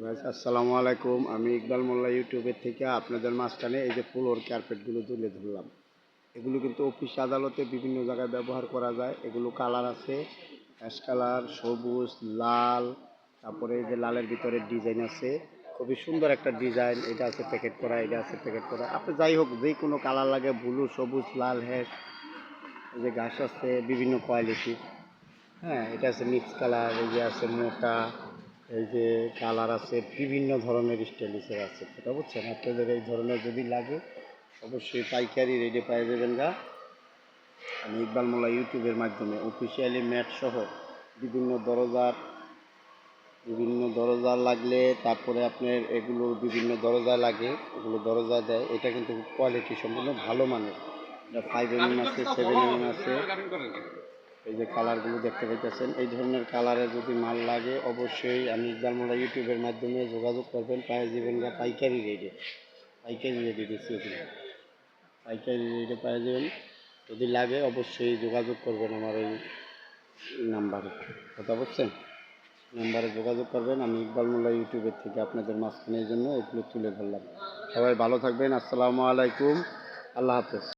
Guys আসসালামু আলাইকুম। আমি ইকবাল মোল্লা ইউটিউবের থেকে আপনাদের মাঝখানে এই যে ফ্লোর কার্পেটগুলো তুলে ধরলাম। এগুলো কিন্তু অফিস আদালতে বিভিন্ন জায়গায় ব্যবহার করা যায়। এগুলো কালার আছে অ্যাশ কালার, সবুজ, লাল, তারপরে এই যে লালের ভিতরে ডিজাইন আছে, খুবই সুন্দর একটা ডিজাইন। এটা আছে প্যাকেট করা, এটা আছে প্যাকেট করা। আপনি যাই হোক যে কোনো কালার লাগে, ব্লু, সবুজ, লাল, হ্যাশ, এই যে ঘাস আছে বিভিন্ন কোয়ালিটির। হ্যাঁ, এটা আছে মিক্স কালার, এই যে আছে মোটা, এই যে কালার আছে বিভিন্ন ধরনের স্টাইলিশের আছে। এটা বুঝছেন, আপনাদের এই ধরনের যদি লাগে অবশ্যই পাইকারি রেটে পেয়ে যাবেন গা। আমি ইকবাল মোল্লা ইউটিউবের মাধ্যমে অফিসিয়ালি ম্যাট সহ বিভিন্ন দরজা লাগলে, তারপরে আপনার এগুলোর বিভিন্ন দরজা লাগে, এগুলো দরজা দেয়। এটা কিন্তু কোয়ালিটি সম্পূর্ণ ভালো মানের। এটা 5mm আছে, 7mm আছে। এই যে কালারগুলো দেখতে পাইতেছেন, এই ধরনের কালারের যদি মাল লাগে অবশ্যই আমি ইকবাল মোল্লা ইউটিউবের মাধ্যমে যোগাযোগ করবেন। পায়ে যাবেন গা পাইকারি রেটে, দিচ্ছি এগুলো পাইকারি রেটে পায়ে যাবেন। যদি লাগে অবশ্যই যোগাযোগ করবেন আমার এই নাম্বারে। কথা বলছেন, নাম্বারে যোগাযোগ করবেন। আমি ইকবাল মোল্লা ইউটিউবের থেকে আপনাদের মাঝখানে এই জন্য এগুলো তুলে ধরলাম। সবাই ভালো থাকবেন। আসসালামু আলাইকুম, আল্লাহ হাফেজ।